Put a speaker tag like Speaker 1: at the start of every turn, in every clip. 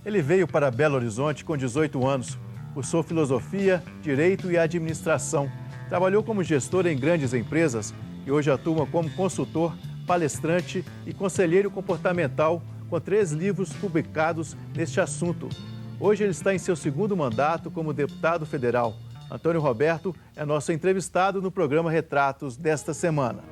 Speaker 1: Ele veio para Belo Horizonte com 18 anos. Cursou filosofia, direito e administração. Trabalhou como gestor em grandes empresas e hoje atua como consultor, palestrante e conselheiro comportamental com 3 livros publicados neste assunto. Hoje ele está em seu 2º mandato como deputado federal. Antônio Roberto é nosso entrevistado no programa Retratos desta semana.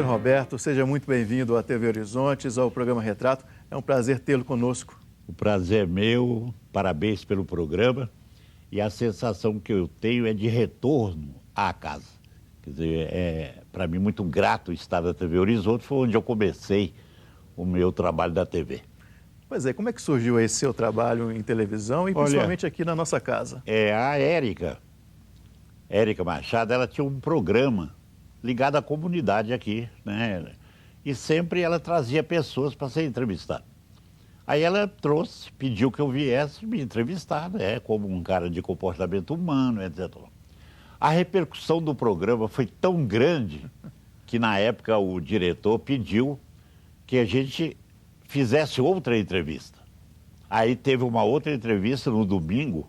Speaker 1: Roberto, seja muito bem-vindo à TV Horizontes, ao programa Retrato. É um prazer tê-lo conosco.
Speaker 2: O prazer é meu, parabéns pelo programa. E a sensação que eu tenho é de retorno à casa. Quer dizer, é para mim muito grato estar na TV Horizonte, foi onde eu comecei o meu trabalho da TV.
Speaker 1: Pois é, como é que surgiu esse seu trabalho em televisão e principalmente aqui na nossa casa?
Speaker 2: A Érica Machado, ela tinha um programa ligado à comunidade aqui, né? E sempre ela trazia pessoas para ser entrevistada. Aí ela pediu que eu viesse me entrevistar, né? Como um cara de comportamento humano, etc. A repercussão do programa foi tão grande que na época o diretor pediu que a gente fizesse outra entrevista. Aí teve uma outra entrevista no domingo,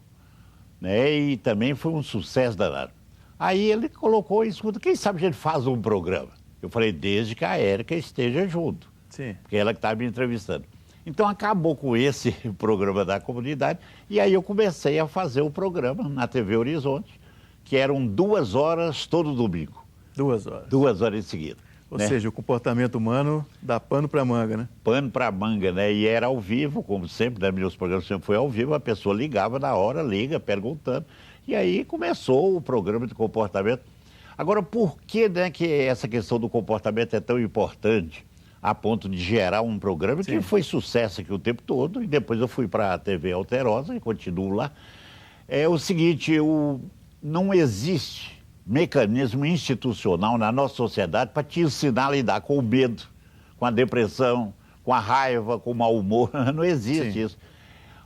Speaker 2: né? E também foi um sucesso danado. Aí ele colocou em escuta, quem sabe a gente faz um programa? Eu falei, desde que a Érica esteja junto.
Speaker 1: Sim.
Speaker 2: Porque ela que estava me entrevistando. Então acabou com esse programa da comunidade e aí eu comecei a fazer o programa na TV Horizonte, que eram 2 horas todo domingo.
Speaker 1: 2 horas.
Speaker 2: 2 horas em seguida.
Speaker 1: Ou seja, o comportamento humano dá pano para manga, né?
Speaker 2: Pano para manga, né? E era ao vivo, como sempre, né? Meus programas sempre foi ao vivo, a pessoa ligava na hora, liga, perguntando. E aí começou o programa de comportamento. Agora, por que, né, que essa questão do comportamento é tão importante a ponto de gerar um programa que foi sucesso aqui o tempo todo, e depois eu fui para a TV Alterosa e continuo lá. É o seguinte, não existe mecanismo institucional na nossa sociedade para te ensinar a lidar com o medo, com a depressão, com a raiva, com o mau humor. Não existe isso.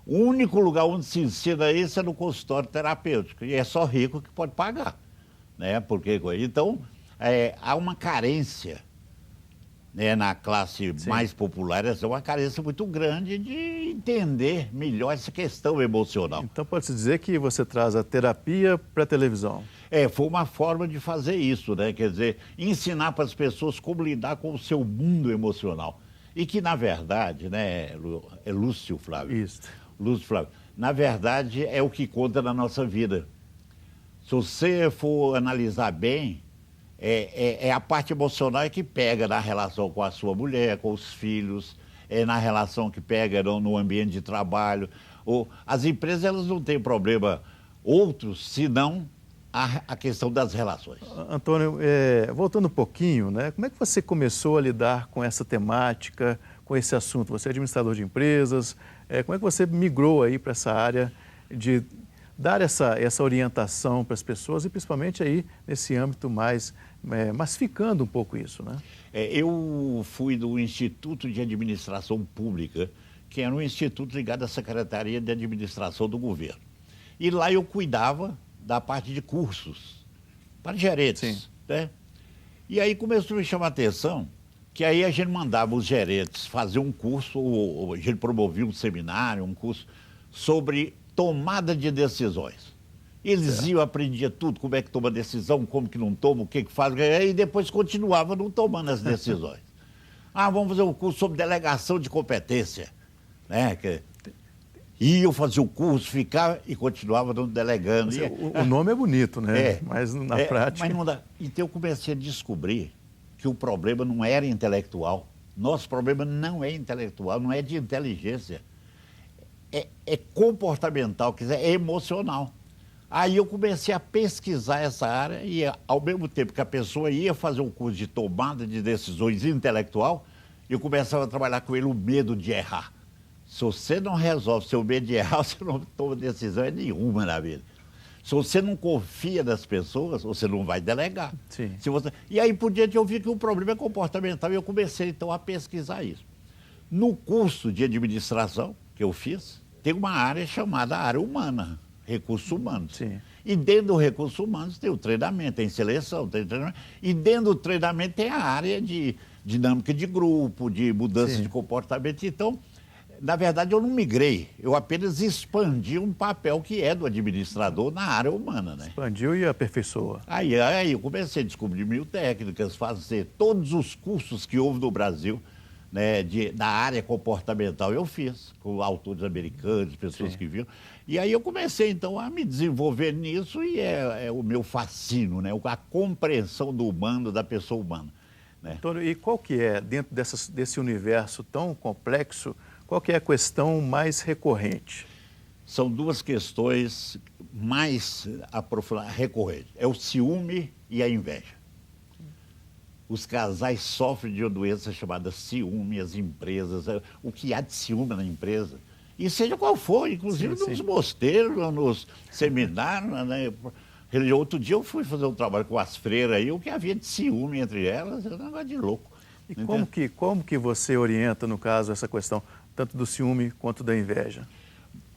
Speaker 2: O único lugar onde se ensina isso é no consultório terapêutico, e é só rico que pode pagar, né? Porque, então, há uma carência, né, na classe mais popular, é uma carência muito grande de entender melhor essa questão emocional.
Speaker 1: Então pode-se dizer que você traz a terapia para a televisão.
Speaker 2: Foi uma forma de fazer isso, né? Quer dizer, ensinar para as pessoas como lidar com o seu mundo emocional. E que, na verdade, né, é Lúcio Flávio.
Speaker 1: Isso.
Speaker 2: Lúcio Flávio, na verdade é o que conta na nossa vida. Se você for analisar bem, é a parte emocional que pega na relação com a sua mulher, com os filhos, na relação que pega no ambiente de trabalho. As empresas, elas não têm problema outros, senão a questão das relações.
Speaker 1: Antônio, voltando um pouquinho, né? Como é que você começou a lidar com essa temática, com esse assunto? Você é administrador de empresas, como é que você migrou aí para essa área de dar essa orientação para as pessoas e principalmente aí nesse âmbito mais massificando um pouco isso, né?
Speaker 2: Eu fui do Instituto de Administração Pública, que era um instituto ligado à Secretaria de Administração do Governo. E lá eu cuidava da parte de cursos para gerentes, né? E aí começou a me chamar a atenção que aí a gente mandava os gerentes fazer um curso, ou a gente promovia um seminário, um curso sobre tomada de decisões. Eles iam, aprendiam tudo, como é que toma decisão, como que não toma, o que que faz, e depois continuava não tomando as decisões. Vamos fazer um curso sobre delegação de competência, né? E eu fazia o curso, ficava e continuava não delegando.
Speaker 1: O nome é bonito, né? Mas na prática...
Speaker 2: Mas não dá. Então eu comecei a descobrir que o problema não era intelectual. Nosso problema não é intelectual, não é de inteligência. É comportamental, quer dizer, é emocional. Aí eu comecei a pesquisar essa área e, ao mesmo tempo que a pessoa ia fazer um curso de tomada de decisões intelectual, eu começava a trabalhar com ele o medo de errar. Se você não resolve seu medo de errar, você não toma decisão nenhuma na vida. Se você não confia nas pessoas, você não vai delegar.
Speaker 1: Sim.
Speaker 2: E aí, por diante, eu vi que o problema é comportamental e eu comecei, então, a pesquisar isso. No curso de administração que eu fiz, tem uma área chamada área humana, recursos humanos.
Speaker 1: Sim.
Speaker 2: E dentro do recursos humanos tem o treinamento, tem seleção, tem treinamento. E dentro do treinamento tem a área de dinâmica de grupo, de mudança
Speaker 1: Sim.
Speaker 2: de comportamento. Então, na verdade, eu não migrei, eu apenas expandi um papel que é do administrador na área humana, né?
Speaker 1: Expandiu e aperfeiçoa.
Speaker 2: Aí eu comecei a descobrir mil técnicas, fazer todos os cursos que houve no Brasil, né, da área comportamental eu fiz, com autores americanos, pessoas
Speaker 1: Sim.
Speaker 2: que viram. E aí eu comecei, então, a me desenvolver nisso e é o meu fascínio, né? A compreensão do humano, da pessoa humana. Né?
Speaker 1: Antônio, e qual que é, dentro desse universo tão complexo, qual que é a questão mais recorrente?
Speaker 2: São duas questões mais recorrentes. É o ciúme e a inveja. Os casais sofrem de uma doença chamada ciúme, as empresas, o que há de ciúme na empresa. E seja qual for, inclusive
Speaker 1: Sim,
Speaker 2: nos
Speaker 1: sim.
Speaker 2: mosteiros, nos seminários, né? Outro dia eu fui fazer um trabalho com as freiras aí, o que havia de ciúme entre elas, é um negócio de louco.
Speaker 1: E como que você orienta, no caso, essa questão, tanto do ciúme quanto da inveja?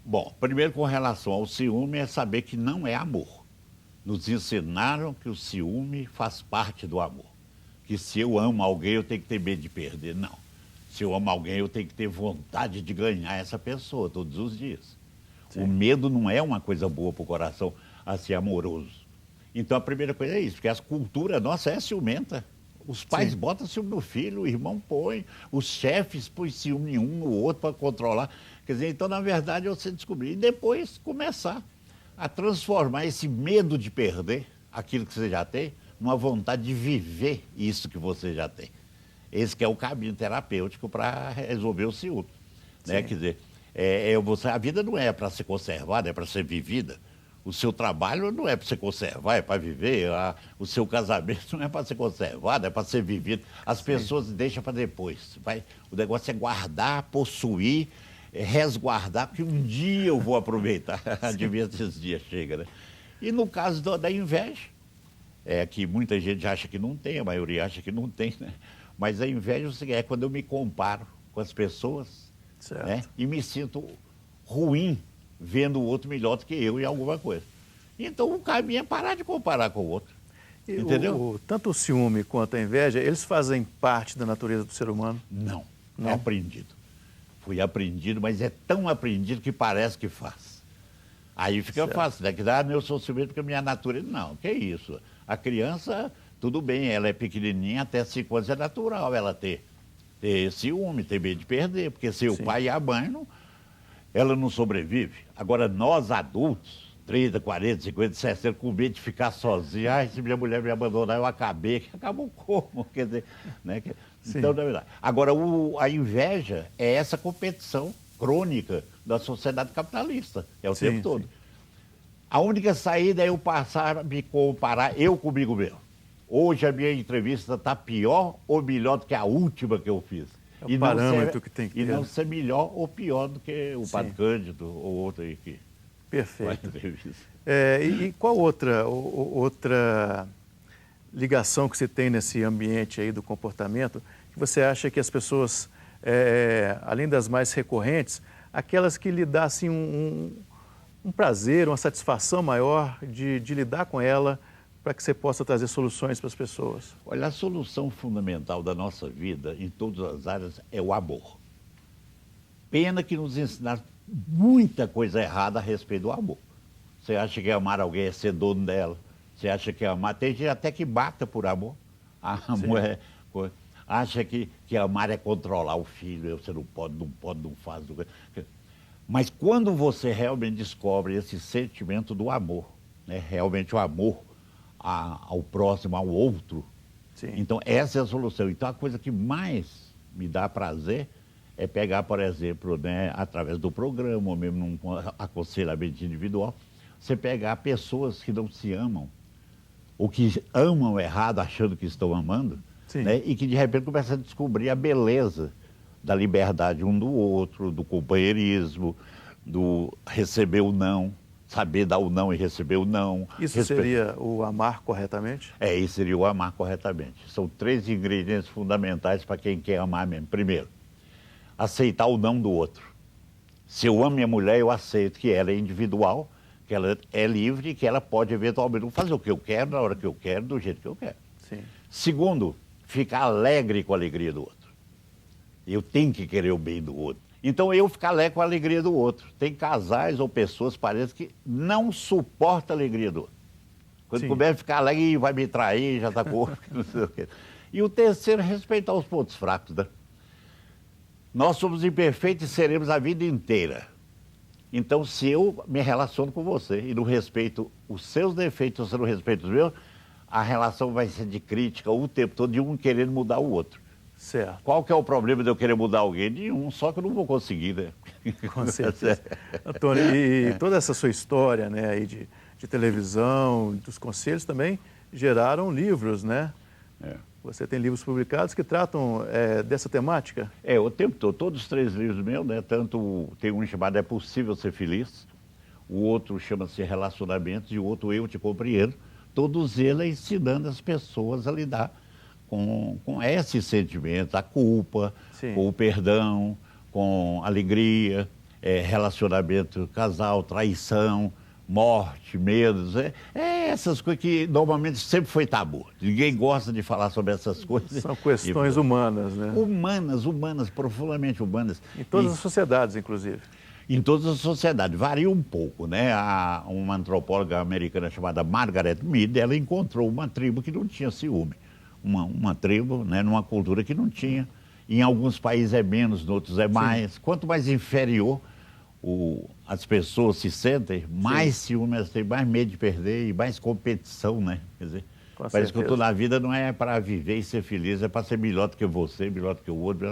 Speaker 2: Bom, primeiro com relação ao ciúme é saber que não é amor. Nos ensinaram que o ciúme faz parte do amor. Que se eu amo alguém, eu tenho que ter medo de perder. Não. Se eu amo alguém, eu tenho que ter vontade de ganhar essa pessoa todos os dias.
Speaker 1: Sim.
Speaker 2: O medo não é uma coisa boa para o coração a ser amoroso. Então a primeira coisa é isso, porque a cultura nossa é ciumenta. Os pais
Speaker 1: Sim.
Speaker 2: botam ciúme no filho, o irmão põe, os chefes põem ciúme um no outro para controlar. Quer dizer, então, na verdade, você descobrir e depois começar a transformar esse medo de perder aquilo que você já tem numa vontade de viver isso que você já tem. Esse que é o caminho terapêutico para resolver o ciúme. Né? Quer dizer, a vida não é para ser conservada, é para ser vivida. O seu trabalho não é para você conservar, é para viver. O seu casamento não é para ser conservado, é para ser vivido. As pessoas deixam para depois. O negócio é guardar, possuir, resguardar, porque um dia eu vou aproveitar. Adivinha se esse dia chega, né? E no caso da inveja, que muita gente acha que não tem, a maioria acha que não tem, né? Mas a inveja é quando eu me comparo com as pessoas, né? E me sinto ruim vendo o outro melhor do que eu em alguma coisa. Então o caminho é parar de comparar com o outro. Entendeu?
Speaker 1: Tanto o ciúme quanto a inveja, eles fazem parte da natureza do ser humano?
Speaker 2: Não,
Speaker 1: Não?
Speaker 2: é aprendido. Foi aprendido, mas é tão aprendido que parece que faz. Aí fica fácil, né? Que eu sou ciumento porque a minha natureza... Não, que isso. A criança, tudo bem, ela é pequenininha, até 5 anos é natural ela ter ciúme, ter medo de perder, porque se o pai e a mãe, ela não sobrevive. Agora, nós adultos, 30, 40, 50, 60, com medo de ficar sozinho, se minha mulher me abandonar, eu acabei. Acabou como? Quer dizer, né? Então, na verdade. Agora, a inveja é essa competição crônica da sociedade capitalista, o tempo todo.
Speaker 1: Sim.
Speaker 2: A única saída é eu passar a me comparar eu comigo mesmo. Hoje a minha entrevista está pior ou melhor do que a última que eu fiz.
Speaker 1: É o parâmetro que tem que ter.
Speaker 2: E não ser melhor ou pior do que o Padre Cândido ou outro aí que
Speaker 1: Perfeito.
Speaker 2: faz entrevista.
Speaker 1: E qual outra ligação que você tem nesse ambiente aí do comportamento que você acha que as pessoas, além das mais recorrentes, aquelas que lhe dá assim, um prazer, uma satisfação maior de lidar com ela para que você possa trazer soluções para as pessoas?
Speaker 2: Olha, a solução fundamental da nossa vida, em todas as áreas, é o amor. Pena que nos ensinaram muita coisa errada a respeito do amor. Você acha que amar alguém é ser dono dela? Você acha que amar... Tem gente até que mata por amor. Amor acha que amar é controlar o filho. Você não pode, não faz. Mas quando você realmente descobre esse sentimento do amor, né? Realmente o amor ao próximo, ao outro, então essa é a solução. Então a coisa que mais me dá prazer é pegar, por exemplo, né, através do programa, ou mesmo num aconselhamento individual, você pegar pessoas que não se amam, ou que amam errado achando que estão amando, né? E que de repente começam a descobrir a beleza da liberdade um do outro, do companheirismo, do receber o não, saber dar o não e receber o não.
Speaker 1: Isso seria o amar corretamente?
Speaker 2: Isso seria o amar corretamente. São 3 ingredientes fundamentais para quem quer amar mesmo. Primeiro, aceitar o não do outro. Se eu amo minha mulher, eu aceito que ela é individual, que ela é livre, que ela pode eventualmente fazer o que eu quero, na hora que eu quero, do jeito que eu quero.
Speaker 1: Sim.
Speaker 2: Segundo, ficar alegre com a alegria do outro. Eu tenho que querer o bem do outro. Então eu ficar alegre com a alegria do outro. Tem casais ou pessoas, parece, que não suportam a alegria do outro. Quando começa a ficar alegre, vai me trair, já está com não sei o quê. E o terceiro, respeitar os pontos fracos, né? Nós somos imperfeitos e seremos a vida inteira. Então, se eu me relaciono com você e não respeito os seus defeitos, você não respeita os meus, a relação vai ser de crítica o tempo todo, de um querendo mudar o outro.
Speaker 1: Certo.
Speaker 2: Qual que é o problema de eu querer mudar alguém? Nenhum, só que eu não vou conseguir, né?
Speaker 1: Com certeza. Antônio, e toda essa sua história, né, aí de televisão, dos conselhos também geraram livros, né? Você tem livros publicados que tratam dessa temática?
Speaker 2: O tempo todo. Todos os 3 livros meus, né? Tanto tem um chamado É Possível Ser Feliz, o outro chama-se Relacionamentos e o outro Eu Te Compreendo. Todos eles ensinando as pessoas a lidar com esses sentimentos, a culpa, com o perdão, com alegria, relacionamento, casal, traição, morte, medos. Essas coisas que normalmente sempre foi tabu. Ninguém gosta de falar sobre essas coisas.
Speaker 1: São questões humanas, né?
Speaker 2: Humanas, profundamente humanas.
Speaker 1: Em todas as sociedades, inclusive.
Speaker 2: Em todas as sociedades. Varia um pouco, né? Uma antropóloga americana chamada Margaret Mead, ela encontrou uma tribo que não tinha ciúme. Uma tribo, né, numa cultura que não tinha. Em alguns países é menos, em outros é mais. Quanto mais inferior as pessoas se sentem, mais ciúme elas têm, mais medo de perder e mais competição, né? Quer dizer, parece que tudo na vida não é para viver e ser feliz, é para ser melhor do que você, melhor do que o outro.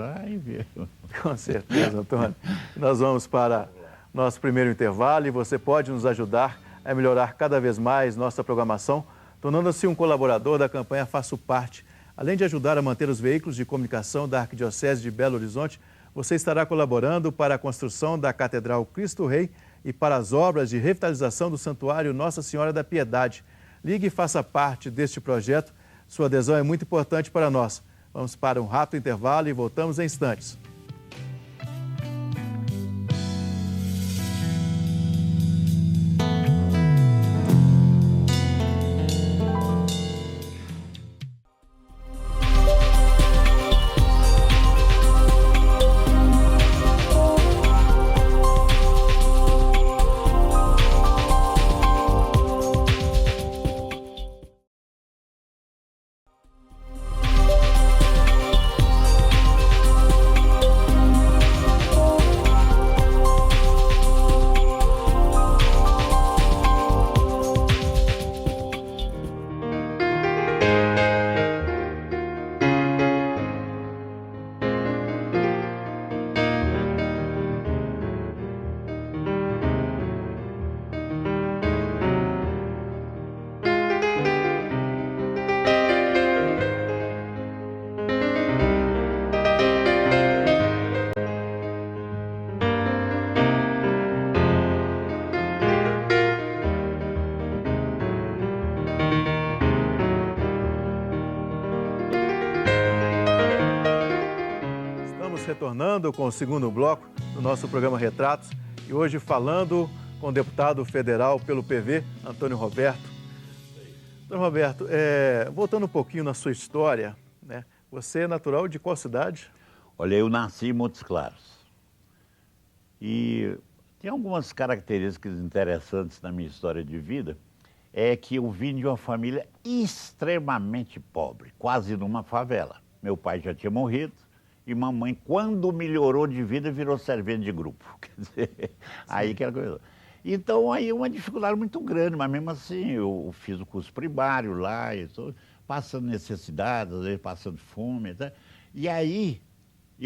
Speaker 1: Com certeza, Antônio. Nós vamos para nosso primeiro intervalo e você pode nos ajudar a melhorar cada vez mais nossa programação, tornando-se um colaborador da campanha Faço Parte. Além de ajudar a manter os veículos de comunicação da Arquidiocese de Belo Horizonte, você estará colaborando para a construção da Catedral Cristo Rei e para as obras de revitalização do Santuário Nossa Senhora da Piedade. Ligue e faça parte deste projeto. Sua adesão é muito importante para nós. Vamos para um rápido intervalo e voltamos em instantes. Retornando com o segundo bloco do nosso programa Retratos e hoje falando com o deputado federal pelo PV, Antônio Roberto. Antônio Roberto, voltando um pouquinho na sua história, né? Você é natural de qual cidade?
Speaker 2: Olha, eu nasci em Montes Claros e tem algumas características interessantes na minha história de vida, é que eu vim de uma família extremamente pobre, quase numa favela. Meu pai já tinha morrido, e mamãe, quando melhorou de vida, virou servente de grupo. Quer dizer, aí que ela começou. Então, aí uma dificuldade muito grande, mas mesmo assim, eu fiz o curso primário lá, passando necessidades, às vezes passando fome, tá? E aí,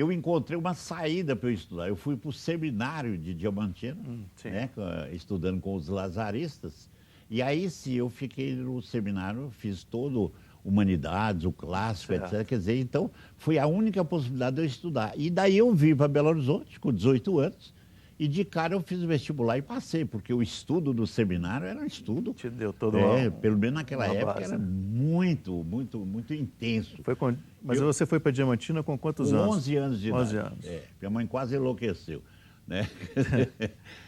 Speaker 2: eu encontrei uma saída para eu estudar. Eu fui para o seminário de Diamantina, né, estudando com os lazaristas. E aí sim, eu fiquei no seminário, fiz todo humanidades, o clássico, etc. Quer dizer, então, foi a única possibilidade de eu estudar. E daí eu vim para Belo Horizonte, com 18 anos, e de cara eu fiz o vestibular e passei, porque o estudo do seminário era um estudo...
Speaker 1: Te deu todo
Speaker 2: pelo menos naquela época,
Speaker 1: base,
Speaker 2: era muito intenso.
Speaker 1: Mas você foi para Diamantina com quantos anos?
Speaker 2: 11 anos de idade.
Speaker 1: 11 anos.
Speaker 2: Minha mãe quase enlouqueceu, né?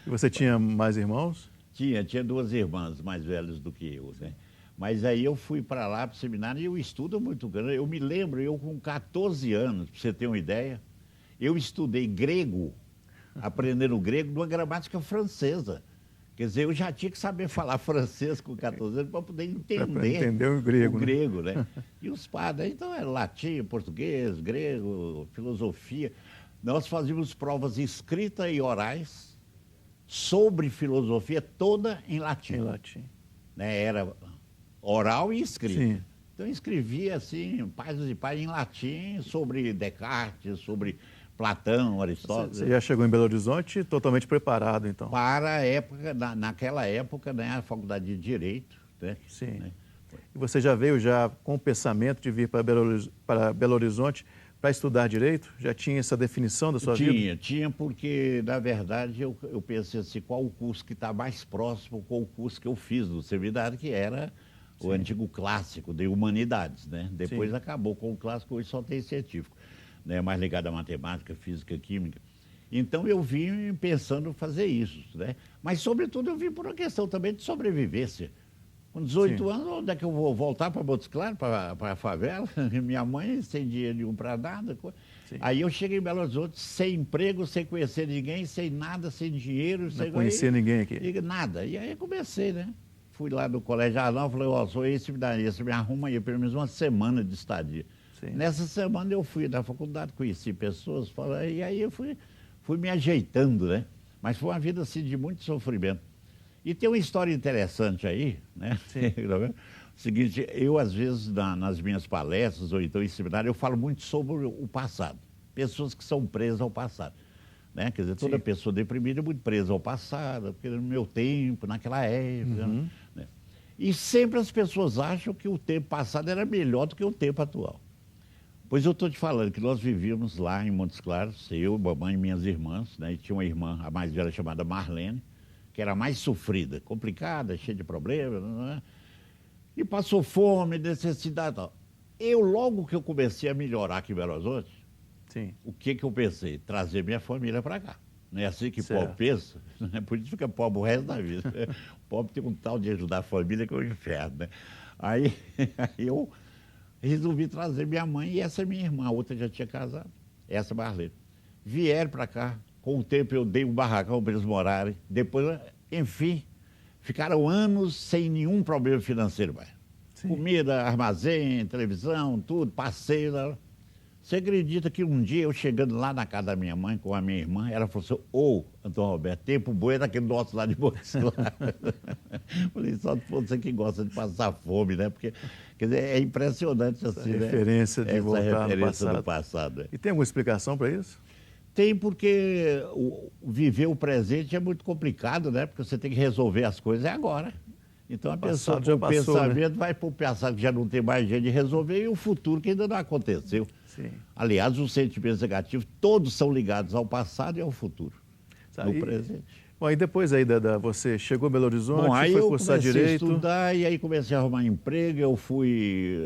Speaker 1: E você tinha mais irmãos?
Speaker 2: Tinha duas irmãs mais velhas do que eu, né? Mas aí eu fui para lá, para o seminário, e o estudo é muito grande. Eu me lembro, eu com 14 anos, para você ter uma ideia, eu estudei grego, aprendendo grego, numa gramática francesa. Quer dizer, eu já tinha que saber falar francês com 14 anos para poder entender
Speaker 1: o grego.
Speaker 2: O grego, né? E os padres, então era latim, português, grego, filosofia. Nós fazíamos provas escritas e orais sobre filosofia toda em latim.
Speaker 1: Em latim.
Speaker 2: Né? Era oral e escrita.
Speaker 1: Sim.
Speaker 2: Então eu escrevia assim, páginas e páginas em latim sobre Descartes, sobre Platão, Aristóteles.
Speaker 1: Você já chegou em Belo Horizonte totalmente preparado, então?
Speaker 2: Para a época, naquela época, né, a faculdade de Direito. Né?
Speaker 1: Sim.
Speaker 2: Né?
Speaker 1: E você já veio já com o pensamento de vir para Belo Horizonte para estudar Direito? Já tinha essa definição da sua vida?
Speaker 2: Tinha, porque, na verdade, eu pensei assim, qual o curso que está mais próximo com o curso que eu fiz no seminário, que era o antigo clássico de Humanidades, né? Depois acabou com o clássico, hoje só tem científico, né? Mais ligado à matemática, física, química. Então eu vim pensando fazer isso, né? Mas, sobretudo, eu vim por uma questão também de sobrevivência. Com 18 anos, onde é que eu vou voltar para Montes Claros, para a favela? Minha mãe sem dinheiro nenhum para nada. Aí eu cheguei em Belo Horizonte sem emprego, sem conhecer ninguém, sem nada, sem dinheiro.
Speaker 1: Não conhecia ninguém aqui?
Speaker 2: Nada. E aí comecei, né? Fui lá no Colégio Arnal, falei, sou esse, me arruma aí pelo menos uma semana de estadia. Sim. Nessa semana eu fui na faculdade, conheci pessoas, e aí eu fui me ajeitando, né? Mas foi uma vida assim de muito sofrimento. E tem uma história interessante aí, né? O seguinte, eu às vezes nas minhas palestras ou então em seminário, eu falo muito sobre o passado. Pessoas que são presas ao passado. Né? Quer dizer, toda pessoa deprimida é muito presa ao passado, porque no meu tempo, naquela época. Né? E sempre as pessoas acham que o tempo passado era melhor do que o tempo atual. Pois eu estou te falando que nós vivíamos lá em Montes Claros, eu, mamãe e minhas irmãs, né? E tinha uma irmã, a mais velha, chamada Marlene, que era a mais sofrida, complicada, cheia de problemas, né? E passou fome, necessidade e tal. Logo que eu comecei a melhorar aqui em Belo Horizonte, o que eu pensei? Trazer minha família para cá. Não é assim que pobre pensa? Por isso fica pobre o resto da vida. O pobre tem um tal de ajudar a família que é o inferno, né? Aí eu resolvi trazer minha mãe e essa minha irmã, a outra já tinha casado, essa Marlene. Vieram para cá, com o tempo eu dei um barracão para eles morarem, depois, enfim, ficaram anos sem nenhum problema financeiro mais. Comida, armazém, televisão, tudo, passeio. Você acredita que um dia eu chegando lá na casa da minha mãe com a minha irmã, ela falou assim, Antônio Roberto, tempo bom é daquele nosso lá de Montes Claros. Falei, só você que gosta de passar fome, né? Porque, quer dizer, é impressionante assim,
Speaker 1: essa referência de voltar
Speaker 2: no passado. Do passado.
Speaker 1: E tem alguma explicação para isso?
Speaker 2: Tem, porque viver o presente é muito complicado, né? Porque você tem que resolver as coisas agora. Então a pessoa com o pensamento vai para o passado que já não tem mais jeito de resolver e o futuro que ainda não aconteceu. Aliás, os sentimentos negativos todos são ligados ao passado e ao futuro, no presente.
Speaker 1: Bom, e depois aí, você chegou em Belo Horizonte,
Speaker 2: foi
Speaker 1: cursar Direito?
Speaker 2: Aí eu comecei a estudar e aí comecei a arrumar emprego, eu fui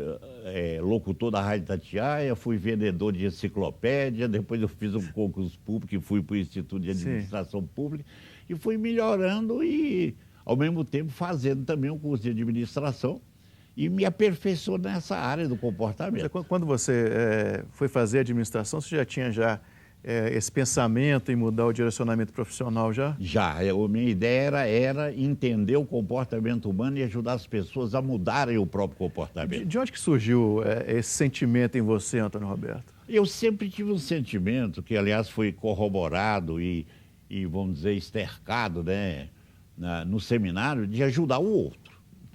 Speaker 2: locutor da Rádio Itatiaia, fui vendedor de enciclopédia, depois eu fiz um concurso público e fui para o Instituto de Administração Pública e fui melhorando e, ao mesmo tempo, fazendo também um curso de administração e me aperfeiçoou nessa área do comportamento.
Speaker 1: Quando você foi fazer administração, você já tinha esse pensamento em mudar o direcionamento profissional já?
Speaker 2: Já. A minha ideia era entender o comportamento humano e ajudar as pessoas a mudarem o próprio comportamento.
Speaker 1: De onde que surgiu esse sentimento em você, Antônio Roberto?
Speaker 2: Eu sempre tive um sentimento que, aliás, foi corroborado e vamos dizer, estercado, né, no seminário, de ajudar o outro.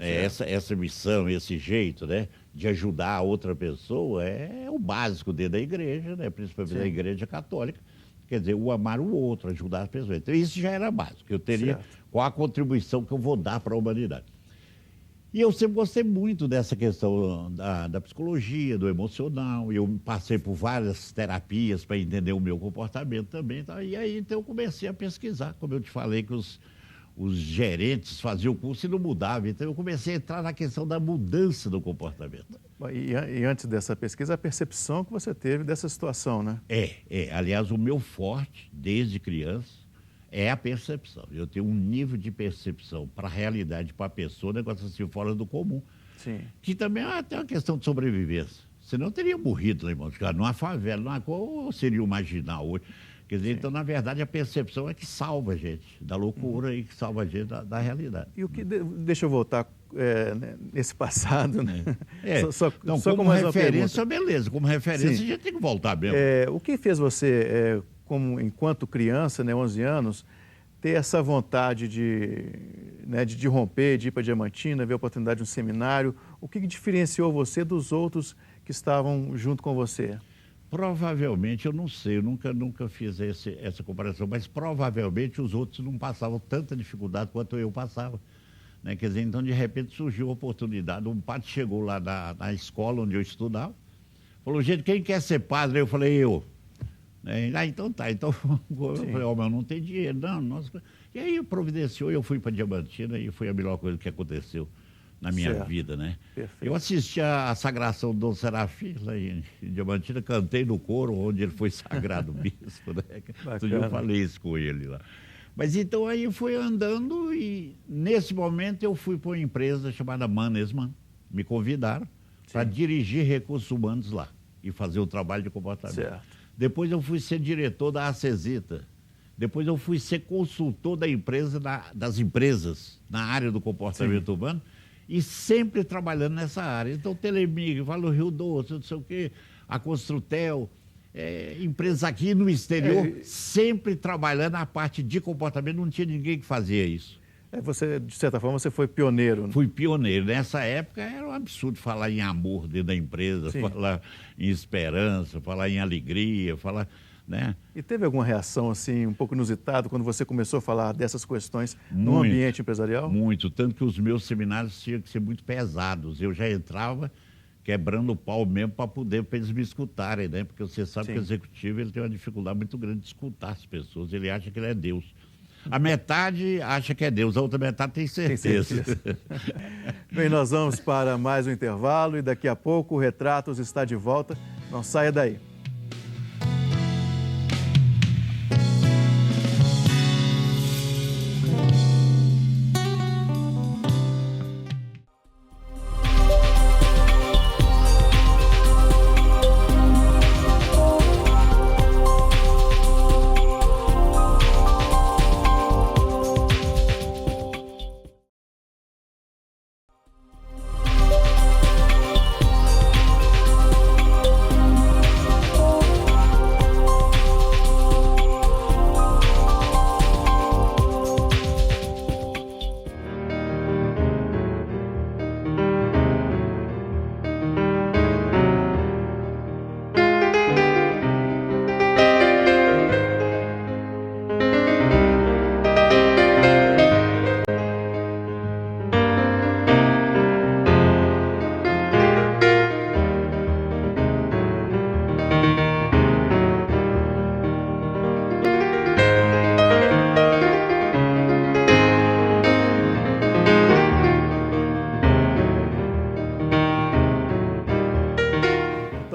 Speaker 2: Essa missão, esse jeito, né, de ajudar a outra pessoa é o básico dentro da igreja, né? Principalmente da igreja católica. Quer dizer, o amar o outro, ajudar as pessoas. Então, isso já era básico. Eu teria qual a contribuição que eu vou dar para a humanidade. E eu sempre gostei muito dessa questão da psicologia, do emocional. Eu passei por várias terapias para entender o meu comportamento também. Tá? E aí, então, eu comecei a pesquisar. Como eu te falei que os gerentes faziam o curso e não mudavam. Então, eu comecei a entrar na questão da mudança do comportamento.
Speaker 1: E antes dessa pesquisa, a percepção que você teve dessa situação, né?
Speaker 2: Aliás, o meu forte, desde criança, é a percepção. Eu tenho um nível de percepção para a realidade, para a pessoa, negócio assim, fora do comum.
Speaker 1: Sim.
Speaker 2: Que também é até uma questão de sobrevivência. Senão eu teria morrido lá em Montes Claros, numa favela, numa coisa, seria o marginal hoje. Quer dizer, então, na verdade, a percepção é que salva a gente da loucura e que salva a gente da realidade.
Speaker 1: E o que... Deixa eu voltar nesse passado, né?
Speaker 2: Então, como referência, beleza. Como referência, a gente tem que voltar mesmo.
Speaker 1: O que fez você, enquanto criança, né, 11 anos, ter essa vontade de romper, de ir para Diamantina, ver a oportunidade de um seminário? O que diferenciou você dos outros que estavam junto com você?
Speaker 2: Provavelmente, eu não sei, eu nunca fiz essa comparação, mas provavelmente os outros não passavam tanta dificuldade quanto eu passava. Né? Quer dizer, então, de repente, surgiu a oportunidade. Um padre chegou lá na escola onde eu estudava, falou, gente, quem quer ser padre? Eu falei, eu. Então tá. Então, eu falei, mas eu não tenho dinheiro. Não, nossa. E aí providenciou, eu fui para Diamantina e foi a melhor coisa que aconteceu na minha vida, né?
Speaker 1: Perfeito.
Speaker 2: Eu assisti a sagração do Dom Serafim lá em Diamantina, cantei no coro onde ele foi sagrado bispo, né? Outro dia eu falei isso com ele lá. Mas então aí foi andando e nesse momento eu fui para uma empresa chamada Mannesmann, me convidaram para dirigir recursos humanos lá e fazer o trabalho de comportamento.
Speaker 1: Certo.
Speaker 2: Depois eu fui ser diretor da Acesita. Depois eu fui ser consultor da empresa, das empresas na área do comportamento humano e sempre trabalhando nessa área. Então, Telemig, Vale Rio Doce, não sei o quê, a Construtel, empresas aqui no exterior, sempre trabalhando na parte de comportamento, não tinha ninguém que fazia isso.
Speaker 1: Você, de certa forma, você foi pioneiro. Né?
Speaker 2: Fui pioneiro. Nessa época era um absurdo falar em amor dentro da empresa, falar em esperança, falar em alegria, falar... Né?
Speaker 1: E teve alguma reação assim, um pouco inusitada, quando você começou a falar dessas questões no ambiente empresarial?
Speaker 2: Muito, tanto que os meus seminários tinham que ser muito pesados. Eu já entrava quebrando o pau mesmo para eles me escutarem, né? Porque você sabe que o executivo ele tem uma dificuldade muito grande de escutar as pessoas, ele acha que ele é Deus. A metade acha que é Deus, a outra metade tem certeza.
Speaker 1: Bem, nós vamos para mais um intervalo e daqui a pouco o Retratos está de volta. Não saia daí.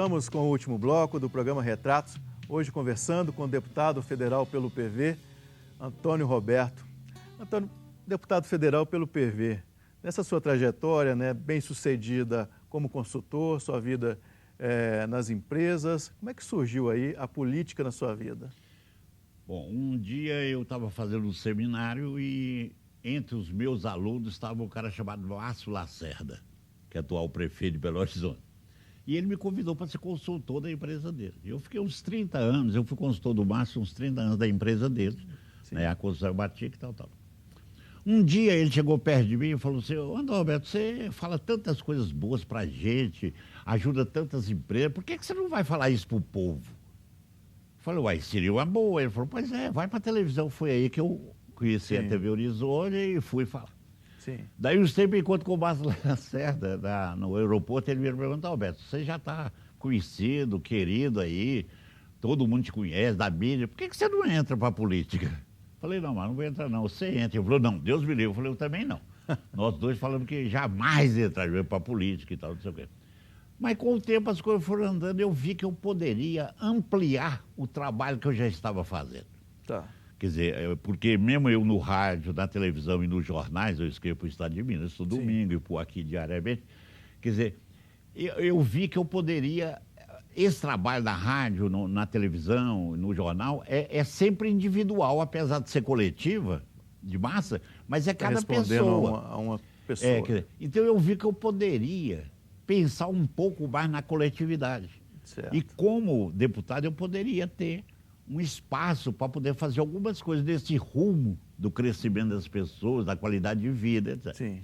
Speaker 1: Voltamos com o último bloco do programa Retratos, hoje conversando com o deputado federal pelo PV, Antônio Roberto. Antônio, deputado federal pelo PV, nessa sua trajetória, né, bem sucedida como consultor, sua vida nas empresas, como é que surgiu aí a política na sua vida?
Speaker 2: Bom, um dia eu estava fazendo um seminário e entre os meus alunos estava um cara chamado Márcio Lacerda, que é atual prefeito de Belo Horizonte. E ele me convidou para ser consultor da empresa dele. Eu fiquei uns 30 anos, eu fui consultor do Márcio uns 30 anos da empresa dele, né, a construção batica e tal. Um dia ele chegou perto de mim e falou assim: André Roberto, você fala tantas coisas boas pra gente, ajuda tantas empresas, por que você não vai falar isso pro povo? Eu falei, uai, seria uma boa. Ele falou, pois é, vai pra televisão. Foi aí que eu conheci a TV Horizonte e fui falar.
Speaker 1: Sim.
Speaker 2: Daí uns tempos, enquanto com o Márcio Lacerda, no aeroporto, ele me perguntou, Alberto, você já está conhecido, querido aí, todo mundo te conhece, da mídia, por que você não entra para a política? Falei, não, mas não vou entrar não, você entra. Ele falou, não, Deus me livre. Eu falei, eu também não. Nós dois falamos que jamais entraríamos para a política e tal, não sei o quê. Mas com o tempo as coisas foram andando, eu vi que eu poderia ampliar o trabalho que eu já estava fazendo.
Speaker 1: Tá.
Speaker 2: Quer dizer, porque mesmo eu no rádio, na televisão e nos jornais, eu escrevo para o Estado de Minas todo domingo e por aqui diariamente, quer dizer, eu vi que eu poderia, esse trabalho na rádio, na televisão, no jornal, é sempre individual, apesar de ser coletiva, de massa, mas é cada pessoa.
Speaker 1: A uma pessoa.
Speaker 2: Quer dizer, então eu vi que eu poderia pensar um pouco mais na coletividade.
Speaker 1: Certo.
Speaker 2: E como deputado eu poderia ter um espaço para poder fazer algumas coisas desse rumo do crescimento das pessoas, da qualidade de vida, etc.
Speaker 1: Sim.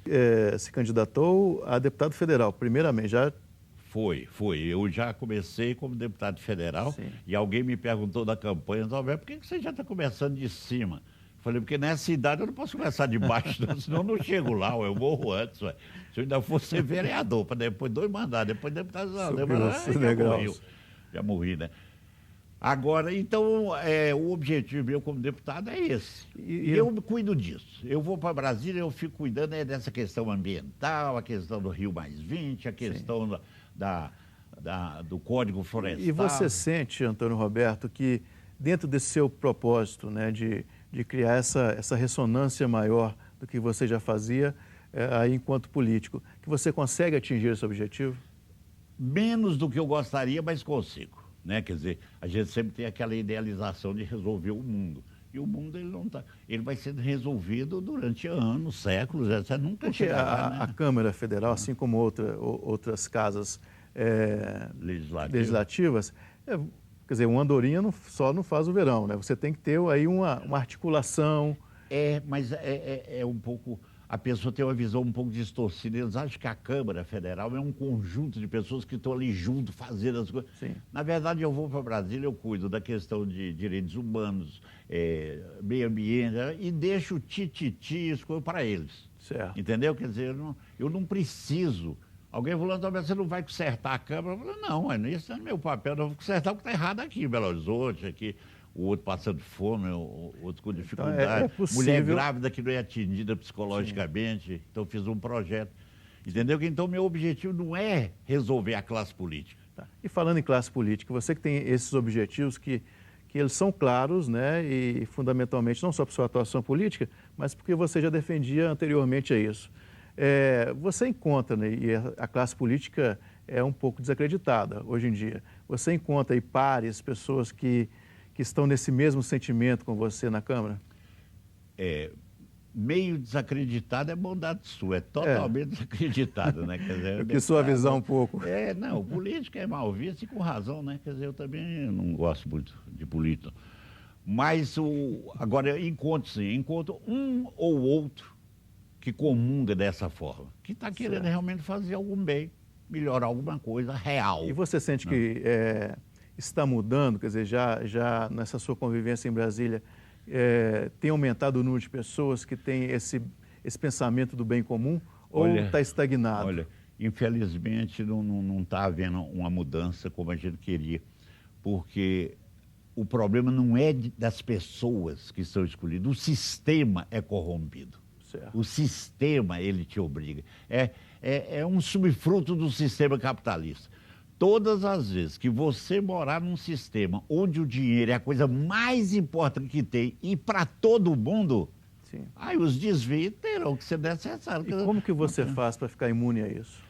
Speaker 1: Se candidatou a deputado federal, primeiramente, já...
Speaker 2: Foi. Eu já comecei como deputado federal.
Speaker 1: Sim.
Speaker 2: E alguém me perguntou da campanha, Alberto, por que você já está começando de cima? Falei, porque nessa idade eu não posso começar de baixo, não, senão eu não chego lá, eu morro antes. Ué. Se eu ainda fosse ser vereador, para depois 2 mandatos, depois deputado, já morri, né? Agora, então, o objetivo meu como deputado é esse. E eu cuido disso. Eu vou para Brasília, eu fico cuidando dessa questão ambiental, a questão do Rio Mais 20, a questão do Código Florestal.
Speaker 1: E você sente, Antônio Roberto, que dentro desse seu propósito, né, de criar essa ressonância maior do que você já fazia aí enquanto político, que você consegue atingir esse objetivo?
Speaker 2: Menos do que eu gostaria, mas consigo. Né? Quer dizer, a gente sempre tem aquela idealização de resolver o mundo. E o mundo, ele não tá, ele vai sendo resolvido durante anos, séculos, você nunca chegará, né?
Speaker 1: A Câmara Federal, assim como outras casas legislativas, quer dizer, uma andorinha só não faz o verão, né? Você tem que ter aí uma articulação.
Speaker 2: Mas é um pouco... A pessoa tem uma visão um pouco distorcida. Eles acham que a Câmara Federal é um conjunto de pessoas que estão ali junto, fazendo as coisas.
Speaker 1: Sim.
Speaker 2: Na verdade, eu vou para Brasília, eu cuido da questão de direitos humanos, meio ambiente, e deixo o tititi as coisas para eles.
Speaker 1: Certo.
Speaker 2: Entendeu? Quer dizer, eu não preciso. Alguém falou, você não vai consertar a Câmara? Eu falei, não, isso não é meu papel, não vou consertar o que está errado aqui em Belo Horizonte, aqui. O outro passando fome, o outro com dificuldade.
Speaker 1: Então, possível...
Speaker 2: Mulher grávida que não é atendida psicologicamente. Sim. Então, fiz um projeto. Entendeu? Então, meu objetivo não é resolver a classe política.
Speaker 1: Tá. E falando em classe política, você que tem esses objetivos que eles são claros, né? E fundamentalmente não só por sua atuação política, mas porque você já defendia anteriormente a isso. Você encontra, né, e a classe política é um pouco desacreditada hoje em dia, você encontra aí pares, pessoas que estão nesse mesmo sentimento com você na Câmara?
Speaker 2: Meio desacreditado é bondade sua, é totalmente desacreditado, né? Quer dizer,
Speaker 1: eu quis suavizar um pouco.
Speaker 2: Não, política é mal visto e com razão, né? Quer dizer, eu também não gosto muito de política. Mas, agora, encontro um ou outro que comunga dessa forma, que está querendo realmente fazer algum bem, melhorar alguma coisa real.
Speaker 1: E você sente que está mudando, quer dizer, já nessa sua convivência em Brasília, tem aumentado o número de pessoas que têm esse pensamento do bem comum ou está estagnado?
Speaker 2: Olha, infelizmente não está havendo uma mudança como a gente queria, porque o problema não é das pessoas que são escolhidas, o sistema é corrompido.
Speaker 1: Certo.
Speaker 2: O sistema, ele te obriga. É um subfruto do sistema capitalista. Todas as vezes que você morar num sistema onde o dinheiro é a coisa mais importante que tem e para todo mundo,
Speaker 1: sim,
Speaker 2: aí os desvios terão que ser necessários.
Speaker 1: E como que você faz para ficar imune a isso?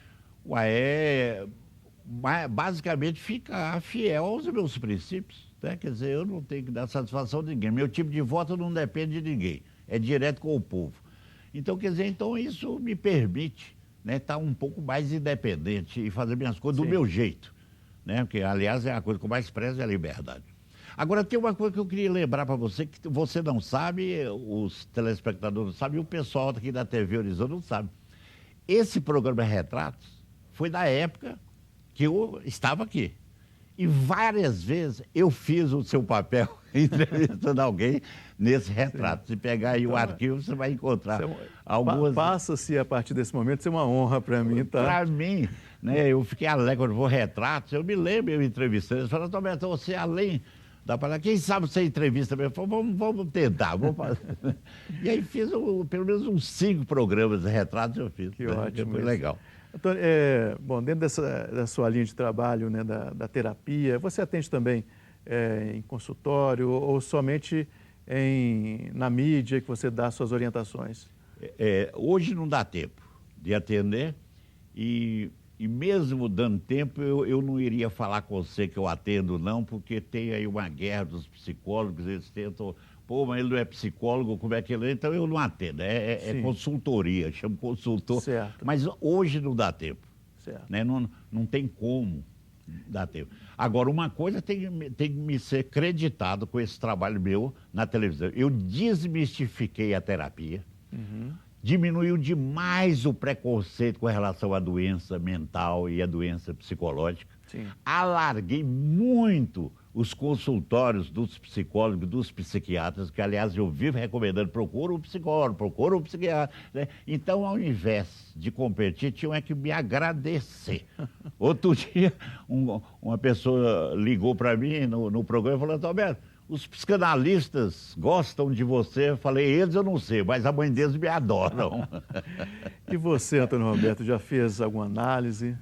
Speaker 2: Basicamente ficar fiel aos meus princípios. Né? Quer dizer, eu não tenho que dar satisfação a ninguém. Meu tipo de voto não depende de ninguém. É direto com o povo. Então, quer dizer, isso me permite, né, estar um pouco mais independente e fazer minhas coisas do meu jeito, né? Porque, aliás, é a coisa que eu mais prezo é a liberdade. Agora, tem uma coisa que eu queria lembrar para você, que você não sabe, os telespectadores não sabem, e o pessoal aqui da TV Horizonte não sabe. Esse programa Retratos foi da época que eu estava aqui. E várias vezes eu fiz o seu papel entrevistando alguém nesse retrato. Se pegar aí o arquivo, você vai encontrar algumas...
Speaker 1: Passa-se a partir desse momento, isso é uma honra para mim, tá?
Speaker 2: Para mim, né, eu fiquei alegre quando vou retratos. Eu me lembro, eu entrevistando, eles falaram, Roberto, você além da palavra, quem sabe você entrevista mesmo? Eu falei, vamos tentar, vamos fazer. E aí fiz pelo menos uns 5 programas de retratos eu fiz.
Speaker 1: Que ótimo.
Speaker 2: Foi legal.
Speaker 1: Antônio, bom, dentro da sua linha de trabalho, né, da terapia, você atende também em consultório ou somente na mídia que você dá suas orientações?
Speaker 2: Hoje não dá tempo de atender e mesmo dando tempo, eu não iria falar com você que eu atendo não, porque tem aí uma guerra dos psicólogos, eles tentam... Pô, mas ele não é psicólogo, como é que ele é? Então eu não atendo, é consultoria, chamo consultor.
Speaker 1: Certo.
Speaker 2: Mas hoje não dá tempo.
Speaker 1: Certo.
Speaker 2: Né? Não tem como dar tempo. Agora, uma coisa tem que me ser creditado com esse trabalho meu na televisão. Eu desmistifiquei a terapia, diminuiu demais o preconceito com relação à doença mental e à doença psicológica.
Speaker 1: Sim.
Speaker 2: Alarguei muito os consultórios dos psicólogos, dos psiquiatras, que, aliás, eu vivo recomendando, procura um psicólogo, procura um psiquiatra. Né? Então, ao invés de competir, tinham que me agradecer. Outro dia, uma pessoa ligou para mim no programa e falou, Roberto, os psicanalistas gostam de você. Eu falei, eles eu não sei, mas a mãe deles me adoram.
Speaker 1: E você, Antônio Roberto, já fez alguma análise?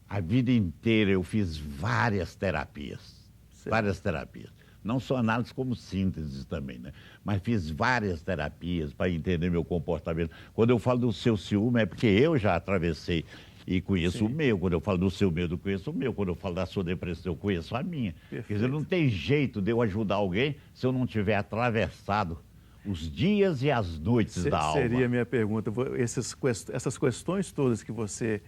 Speaker 2: A vida inteira eu fiz várias terapias.
Speaker 1: Certo.
Speaker 2: Várias terapias. Não só análise, como síntese também, né? Mas fiz várias terapias para entender meu comportamento. Quando eu falo do seu ciúme, é porque eu já atravessei e conheço o meu. Quando eu falo do seu medo, eu conheço o meu. Quando eu falo da sua depressão, eu conheço a minha.
Speaker 1: Perfeito.
Speaker 2: Quer dizer, não tem jeito de eu ajudar alguém se eu não tiver atravessado os dias e as noites da alma.
Speaker 1: Seria a minha pergunta. Essas questões todas que você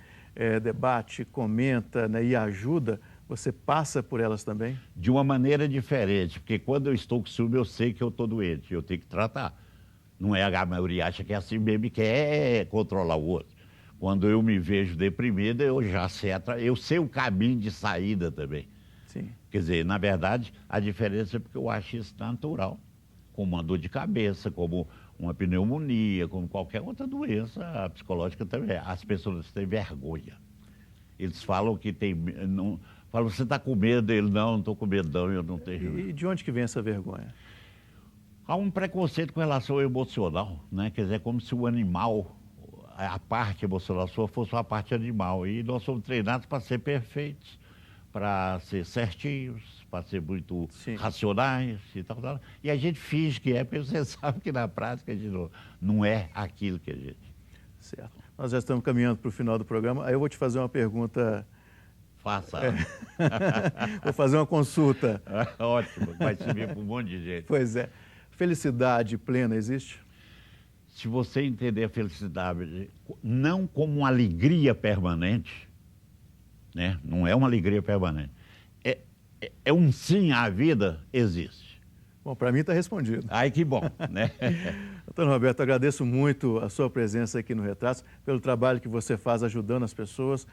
Speaker 1: debate, comenta, né, e ajuda, você passa por elas também?
Speaker 2: De uma maneira diferente, porque quando eu estou com ciúme, eu sei que eu estou doente, eu tenho que tratar. Não é, a maioria acha que é assim mesmo e quer controlar o outro. Quando eu me vejo deprimida, eu já sei, eu sei o caminho de saída também.
Speaker 1: Sim.
Speaker 2: Quer dizer, na verdade, a diferença é porque eu acho isso natural, como uma dor de cabeça, como uma pneumonia, como qualquer outra doença psicológica também. As pessoas têm vergonha. Eles falam que tem... Fala, você está com medo? Ele, não estou com medo, não, eu não tenho.
Speaker 1: E de onde que vem essa vergonha?
Speaker 2: Há um preconceito com relação ao emocional, né? Quer dizer, é como se o animal, a parte emocional sua fosse uma parte animal. E nós somos treinados para ser perfeitos, para ser certinhos, para ser muito racionais e tal. E a gente finge que é, porque você sabe que na prática a gente não é aquilo que a gente...
Speaker 1: Certo. Nós já estamos caminhando para o final do programa. Aí eu vou te fazer uma pergunta...
Speaker 2: Faça.
Speaker 1: Vou fazer uma consulta.
Speaker 2: Ótimo, vai servir para um monte de gente.
Speaker 1: Pois é. Felicidade plena existe?
Speaker 2: Se você entender a felicidade não como uma alegria permanente, né? Não é uma alegria permanente, é um sim à vida, existe.
Speaker 1: Bom, para mim está respondido.
Speaker 2: Ai, que bom, né?
Speaker 1: Antônio Roberto, agradeço muito a sua presença aqui no Retratos, pelo trabalho que você faz ajudando as pessoas,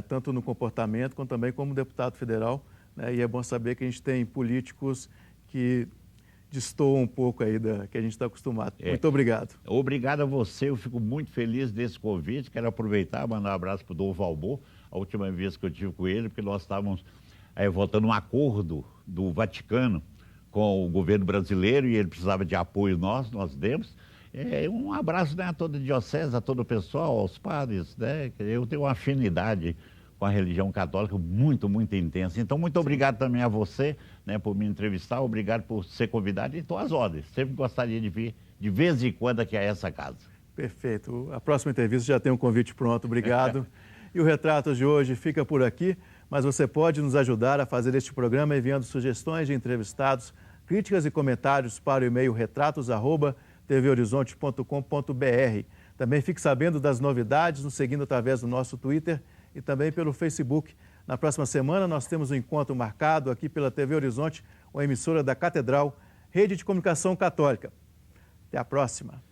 Speaker 1: tanto no comportamento, quanto também como deputado federal, né? E é bom saber que a gente tem políticos que destoam um pouco aí da que a gente está acostumado. Muito obrigado.
Speaker 2: Obrigado a você, eu fico muito feliz desse convite. Quero aproveitar e mandar um abraço para o Dom Valbor, a última vez que eu tive com ele, porque nós estávamos votando um acordo do Vaticano com o governo brasileiro e ele precisava de apoio nós demos. Um abraço, né, a toda a diocese, a todo o pessoal, aos padres, né? Eu tenho uma afinidade com a religião católica muito, muito intensa. Então, muito obrigado também a você, né, por me entrevistar, obrigado por ser convidado e estou às ordens. Sempre gostaria de vir de vez em quando aqui a essa casa.
Speaker 1: Perfeito. A próxima entrevista já tem um convite pronto, obrigado. E o Retratos de hoje fica por aqui, mas você pode nos ajudar a fazer este programa enviando sugestões de entrevistados, críticas e comentários para o e-mail retratos@tvhorizonte.com.br. Também fique sabendo das novidades nos seguindo através do nosso Twitter e também pelo Facebook. Na próxima semana, nós temos um encontro marcado aqui pela TV Horizonte, uma emissora da Catedral, Rede de Comunicação Católica. Até a próxima.